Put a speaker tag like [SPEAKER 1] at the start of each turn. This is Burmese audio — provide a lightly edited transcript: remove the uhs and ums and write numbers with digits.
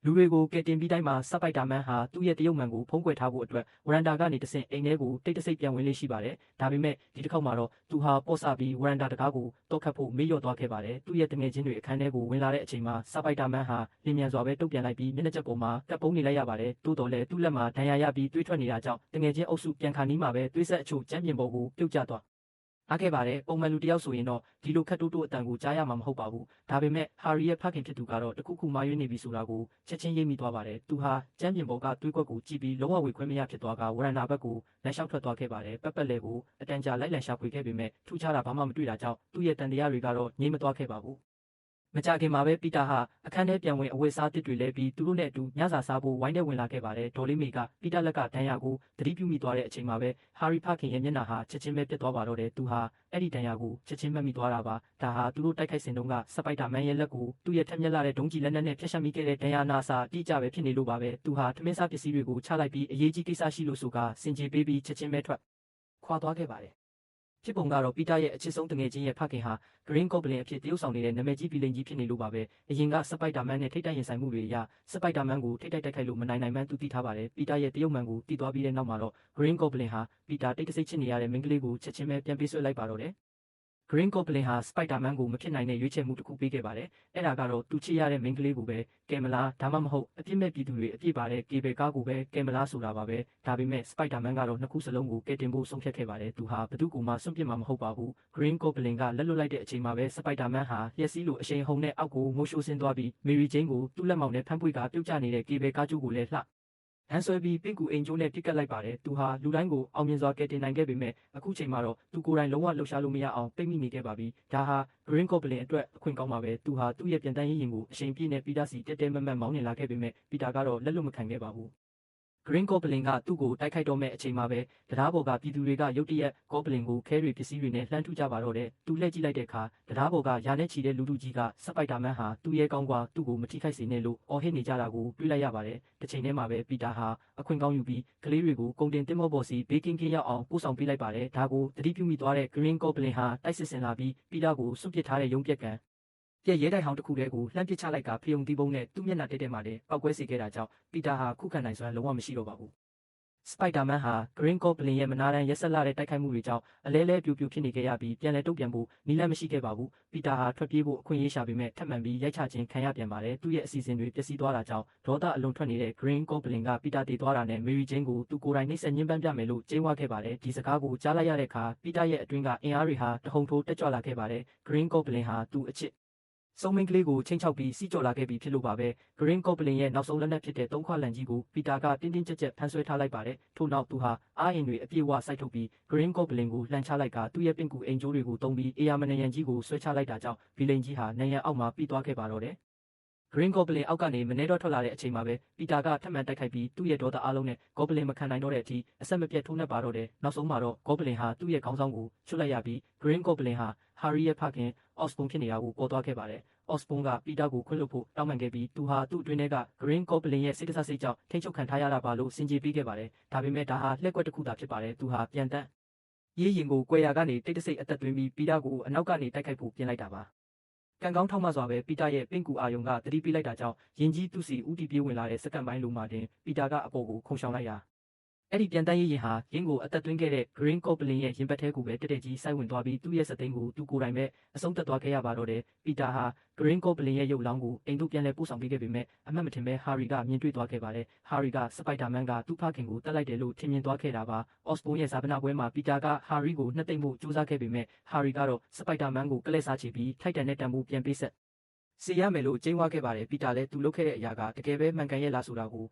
[SPEAKER 1] လူတွေကိုကယ်တင်ပြီးတိုင်းမှာစပိုက်တာမန်ဟာသူ့ရဲ့တရုတ်မှန်ကိုဖုံးကွယ်ထားဖို့အတွက်ဝရန်ဒါကနေတဆင့်အိမ်ထဲကိုတိတ်တဆိတ်ပြန်ဝင်လေးရှိပါတယ်။ဒါပေမဲ့ဒီတစ်ခေါက်မှာတော့သူဟာပေါ့ဆပြီးဝရန်ဒါတကားကိုတော့ခတ်ဖို့မေ့လျော့သွားခဲ့ပါတယ်။သူ့ရဲ့တငယ်ချင်းတွေအခန်းထဲကိုဝင်လာတဲ့အချိန်မှာစပိုက်တာမန်ဟာလင်းမြန်စွာပဲတုံ့ပြန်လိုက်ပြီးမျက်နှာချက်ပေါ်မှာကပ်ပုံးနေလိုက်ရပါတယ်။တိုးတော်လည်းသူ့လက်မှာဒဏ်ရာရပြီးတွေးထွက်နေတာကြောင့်တငယ်ချင်းအုပ်စုပြန်ခါနီးမှာပဲတွေးဆက်အချို့ကျမ်းပြင်ပေါ်ကိုပြုတ်ကျသွားအားခဲ့ပါတယ်ပုံမှန်လူတယောက်ဆိုရင်တော့ဒီလိုခက်တိုးတိုးအတန်ကိုကြားရမှာမဟုတ်ပါဘူးဒါပေမဲ့ဟာရီရဲ့ဖခင်ဖြစ်သူကတော့တခုခုမှားယွင်းနေပြီဆိုတာကိုချက်ချင်းရိပ်မိသွားပါတယ်သူဟာကျမ်းပြင်ပေါ်ကတွေးကွက်ကိုကြည့်ပြီးလုံးဝဝေခွင့်မရဖြစ်သွားကဝရန်နာဘက်ကိုလမ်းလျှောက်ထွက်သွားခဲ့ပါတယ်ပက်ပက်လေကိုအတန်ကြာလိုက်လံရှာဖွေခဲ့ပေမဲ့ထူးခြားတာဘာမှမတွေ့တာကြောင့်သူ့ရဲ့တန်တရားတွေကတော့ငြိမ်မသွားခဲ့ပါဘူးမကြခင်မှာပဲပီတာဟာအခန်းထဲပြန်ဝင်အဝတ်စားတစ်တွေလဲပြီးသူတို့နဲ့အတူညစာစားဖို့ဝိုင်းထဲဝင်လာခဲ့ပါတယ်ဒေါ်လေးမေကပီတာလက်ကဒဏ်ရာကိုသတိပြုမိသွားတဲ့အချိန်မှာပဲဟာရီဖခင်ရဲ့မျက်နှာဟာချက်ချင်းပဲပြတ်သွားပါတော့တယ်သူဟာအဲ့ဒီဒဏ်ရာကိုချက်ချင်းမှတ်မိသွားတာပါဒါဟာသူတို့တိုက်ခိုက်စဉ်တုန်းကစပိုက်တာမန်ရဲ့လက်ကိုသူ့ရဲ့ထက်မြက်လာတဲ့ဒုံးကျည်လက်နက်နဲ့ဖျက်ရှက်မိခဲ့တဲ့ဒဏ်ရာနာစာအတိအကျပဲဖြစ်နေလို့ပါပဲသူဟာထမင်းစားပစ္စည်းတွေကိုချလိုက်ပြီးအရေးကြီးကိစ္စရှိလို့ဆိုကစင်ကြေပေးပြီးချက်ချင်းပဲထွက်ခွာသွားခဲ့ပါတယ်ဖြစ်ပုံကတော့ပီတာရဲ့အချစ်ဆုံးတငယ်ချင်းရဲ့ဖခင်ဟာ Green Goblin အဖြစ်တရုပ်ဆောင်နေတဲ့နာမည်ကြီးဗီလိန်ကြီးဖြစ်နေလို့ပါပဲအရင်ကစပိုက်တာမန်နဲ့ထိတ်တိုက်ရင်ဆိုင်မှုတွေအရစပိုက်တာမန်ကိုထိတ်တိုက်တိုက်ခိုက်လို့မနိုင်နိုင်မှန်းသူသိထားပါတယ်ပီတာရဲ့တရုပ်မှန်ကိုတည်သွားပြီးတဲ့နောက်မှာတော့ Green Goblin ဟာပီတာတိတ်တဆိတ်ချစ်နေရတဲ့မိန်းကလေးကိုချက်ချင်းပဲပြန်ပေးဆွဲလိုက်ပါတော့တယ်Green Goblin ဟာ Spider-Man ကိုမဖြစ်နိုင်တဲ့ရွေးချယ်မှုတစ်ခုပေးခဲ့ပါတယ်။အဲ့ဒါကတော့သူချစ်ရတဲ့မိန်းကလေးကိုပဲကယ်မလားဒါမှမဟုတ်အပြစ်မဲ့ပြည်သူတွေအပြစ်ပါတဲ့ကေဘယ်ကားကိုပဲကယ်မလားဆိုတာပါပဲ။ဒါပေမဲ့ Spider-Man ကတော့နှစ်ခုစလုံးကိုကယ်တင်ဖို့ဆုံးဖြတ်ခဲ့ပါတယ်။သူဟာဘသူ့ကိုမှစွန့်ပစ်မှာမဟုတ်ပါဘူး။ Green Goblin ကလက်လွတ်လိုက်တဲ့အချိန်မှာပဲ Spider-Man ဟာလျှက်စီးလိုအရှိန်ဟုန်နဲ့အောက်ကိုငိုရှိုးဆင်းသွားပြီး Mary Jane ကိုသူ့လက်မောင်နဲ့ဖမ်းပွေကပြုတ်ကျနေတဲ့ကေဘယ်ကားကျိုးကိုလည်းလှဟန်ဆွဲပြီးပင့်ကူအိမ်ကျိုးနဲ့ပြစ်ကတ်လိုက်ပါတယ်သူဟာလူတိုင်းကိုအောင်မြင်စွာကယ်တင်နိုင်ခဲ့ပေမဲ့အခုချိန်မှာတော့သူကိုယ်တိုင်လုံးဝလှုပ်ရှားလို့မရအောင်ပိတ်မိနေခဲ့ပါပြီဒါဟာ Green Goblin အတွက်အခွင့်ကောင်းပါပဲသူဟာသူ့ရဲ့ပြန်တန်းရေးရင်ကိုအရှိန်ပြည့်နဲ့ပီတာစီတဲတဲမတ်မတ်မောင်းနေလာခဲ့ပေမဲ့ပီတာကတော့လက်လွတ်မခံခဲ့ပါဘူးGreen Goblin ကသူ့ကိုတိုက်ခိုက်တော့မဲ့အချိန်မှာပဲတရားပေါ်ကပြည်သူတွေကရုတ်တရက် Goblin ကိုခဲတွေပစ္စည်းတွေနဲ့လှမ်းထုကြပါတော့တယ်။သူလှည့်ကြည့်လိုက်တဲ့အခါတရားပေါ်ကရာနဲ့ချီတဲ့လူလူကြီးကစပိုက်တာမန်ဟာသူ့ရဲ့ကောင်းကွာသူ့ကိုမထိခိုက်စေနဲ့လို့အော်ဟစ်နေကြတာကိုတွေ့လိုက်ရပါတယ်။တစ်ချိန်တည်းမှာပဲပီတာဟာအခွင့်ကောင်းယူပြီးကလေးတွေကိုကုန်တင်တင်မောပေါ်စီဘေးကင်းကင်းရောက်အောင်ပို့ဆောင်ပေးလိုက်ပါတယ်။ဒါကိုသတိပြုမိသွားတဲ့ Green Goblin ဟာတိုက်စစ်ဆင်လာပြီးပီတာကိုစွန့်ပစ်ထားတဲ့ရုံးပြက်ကံပြက်ရဲတိုက်ဟောင်းတစ်ခုတည်းကိုလှမ်းပစ်ချလိုက်ကဖယုံသီးပုံးနဲ့သူ့မျက်နှာတဲတဲမှာလည်းပောက်ကွဲစေခဲ့တာကြောင့်ပီတာဟာခုခံနိုင်စွမ်းလုံးဝမရှိတော့ပါဘူးSpider-Man ဟာ Green Goblin ရဲ့မနာတမ်းရက်ဆက်လာတဲ့တိုက်ခိုက်မှုတွေကြောင့်အလဲလဲပြူပြူဖြစ်နေခဲ့ရပြီးပြန်လည်တုံ့ပြန်ဖို့နည်းလမ်းမရှိခဲ့ပါဘူး။ပီတာဟာထွက်ပြေးဖို့အခွင့်အရေးရှာပေမဲ့ထပ်မံပြီးရိုက်ချခြင်းခံရပြန်ပါတယ်။သူ့ရဲ့အစီအစဉ်တွေပျက်စီးသွားတာကြောင့်ဒေါသအလွန်ထွက်နေတဲ့ Green Goblin ကပီတာတည်သွားတာနဲ့ Mary Jane ကိုသူကိုယ်တိုင်နှိပ်စက်ညှဉ်းပန်းပြမယ်လို့ကြေးဝါခဲ့ပါတယ်။ဒီစကားကိုကြားလိုက်ရတဲ့အခါပီတာရဲ့အတွင်းကအင်အားတွေဟာတဟုန်ထိုးတက်ကြွလာခဲ့ပါတယ်။ Green Goblin ဟာသူ့အချစ်စုံမင်းကလေးကိုချိန်ချောက်ပြီးစီးကြော်လာခဲ့ပြီးဖြစ်လို့ပါပဲ Green Goblin ရဲ့နောက်ဆုံးလက်နက်ဖြစ်တဲ့သုံးခွလန်ကြီးကိုပီတာကတင်းတင်းကြပ်ကြပ်ဖမ်းဆွဲထားလိုက်ပါတယ်ထို့နောက်သူဟာအားအင်တွေအပြည့်အဝစိုက်ထုတ်ပြီး Green Goblin ကိုလှန်ချလိုက်ကသူ့ရဲ့ပင့်ကူအိမ်ကျိုးတွေကိုတုံးပြီးအေယာမနယံကြီးကိုဆွဲချလိုက်တာကြောင့်ဗီလိန်ကြီးဟာနယံအောက်မှာပြီးသွားခဲ့ပါတော့တယ်Green Goblin အောက်ကနေမနေတော့ထွက်လာတဲ့အချိန်မှာပဲပီတာကထပ်မံတိုက်ခိုက်ပြီးသူ့ရဲ့ဒေါသအလုံးနဲ့ Goblin မခံနိုင်တော့တဲ့အထိအဆက်မပြတ်ထိုးနှက်ပါတော့တယ်နောက်ဆုံးမှာတော့ Goblin ဟာသူ့ရဲ့ခေါင်းဆောင်ကိုချွတ်လိုက်ရပြီး Green Goblin ဟာ Harry ရဲ့ဖခင် Osborn ဖြစ်နေတာကိုပေါ်သွားခဲ့ပါတယ်Osborn ကပီတာကိုခွင့်လွှတ်ဖို့တောင်းပန်ခဲ့ပြီးသူဟာသူ့အတွင်းထဲက Green Goblin ရဲ့စိတ်တဆစိတ်ကြောင့်ထိန်းချုပ်ခံထားရတာပါလို့စင်ကြေပေးခဲ့ပါတယ်ဒါပေမဲ့ဒါဟာလှည့်ကွက်တစ်ခုသာဖြစ်ပါတယ်သူဟာပြန်တန်းရေးရင်ကိုကွယ်ရာကနေတိတ်တဆိတ်အသက်သွင်းပြီးပီတာကိုအနောက်ကနေတိုက်ခိုက်ဖို့ပြင်လိုက်တာပါကံကောင်းထောက်မှစွာပဲပီတာရဲ့ပင့်ကူအာယုံကတတိပေးလိုက်တာကြောင့်ယင်ကြီးသူ့စီဦးတီပြေးဝင်လာတဲ့စက္ကန့်ပိုင်းလိုမှတင်ပီတာကအပေါ်ကိုခုန်ရှောင်လိုက်ရာအဲ့ဒီပြန်တန်းရေးရင်ဟာရင်းကိုအသက်သွင်းခဲ့တဲ့ Green Goblin ရဲ့ရင်ပတ်ထဲကိုပဲတက်တက်ကြီးစိုက်ဝင်သွားပြီးသူ့ရဲ့စသိန်းကိုသူကိုယ်တိုင်ပဲအဆုံးသတ်သွားခဲ့ရပါတော့တယ်ပီတာဟာ Green Goblin ရဲ့ရုပ်လောင်းကိုအိမ်သို့ပြန်လဲပို့ဆောင်ပေးခဲ့ပေမဲ့အမှတ်မထင်ပဲ Harry ကမြင်တွေ့သွားခဲ့ပါတယ် Harry က Spider-Man ကသူ့ဖခင်ကိုတတ်လိုက်တယ်လို့ထင်မြင်သွားခဲ့တာပါ Osborn ရဲ့ဇာပနာပွဲမှာပီတာက Harry ကိုနှက်သိမ့်ဖို့ကြိုးစားခဲ့ပေမဲ့ Harry ကတော့ Spider-Man ကိုကလဲစားချပြီးထိုက်တန်တဲ့တံပိုးပြန်ပေးဆက်စေရမယ်လို့ကြေးဝါခဲ့ပါတယ်ပီတာလည်းသူလုပ်ခဲ့တဲ့အရာကတကယ်ပဲမှန်ကန်ရဲ့လားဆိုတာကို